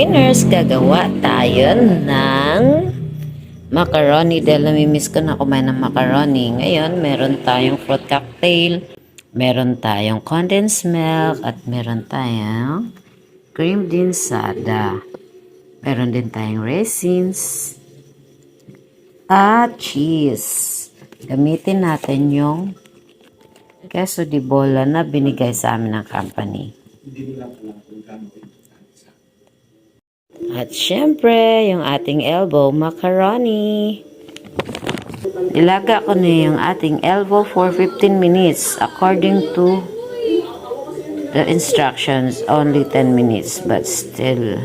winners, gagawa tayo ng macaroni dahil namimiss ko na kumain ng macaroni. Ngayon, meron tayong fruit cocktail, meron tayong condensed milk, at meron tayong creamdensada. Meron din tayong raisins at cheese. Gamitin natin yung queso di bola na binigay sa amin ng company. At syempre, yung ating elbow macaroni. Ilaga ko na yung ating elbow for 15 minutes according to the instructions. Only 10 minutes but still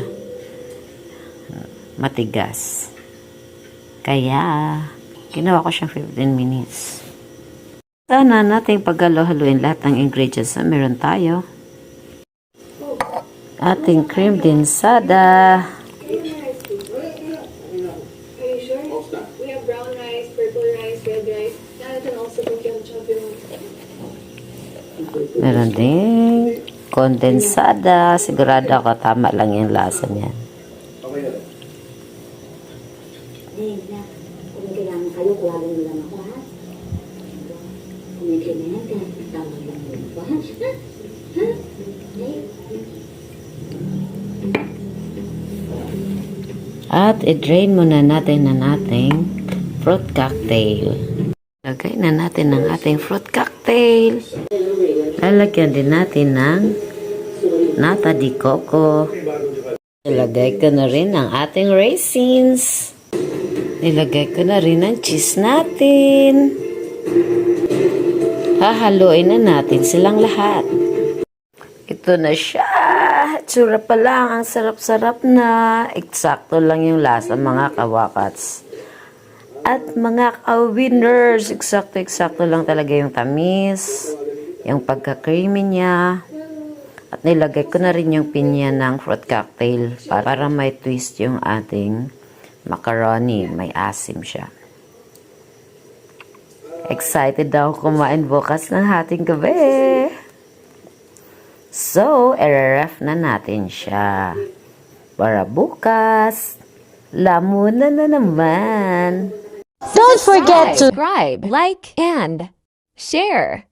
matigas. Kaya, ginawa ko siyang 15 minutes. Sana nating paghalu-haluin lahat ng ingredients na meron tayo. Ating creamdensada. Meron din kondensada. Sigurado ako tama lang yung lasa niya. At i-drain muna natin ng ating fruit cocktail. Lagay na natin ang ating fruit cocktail. Lalagyan din natin ng nata di coco. Ilagay ko na rin ang ating raisins. Nilagay ko na rin ang cheese natin. Hahaluin na natin silang lahat. Ito na siya. Tsura pa lang. Ang sarap-sarap na. Eksakto lang yung lasa mga kawakats. At mga ka-winners. Eksakto-eksakto lang talaga yung tamis. Yung pagka-creamy niya. At nilagay ko na rin yung pinya ng fruit cocktail. Para may twist yung ating macaroni. May asim siya. Excited daw kumain bukas ng hating gabi. So, i-ref na natin siya. Para bukas, lamunan na naman. Don't forget to subscribe, like, and share.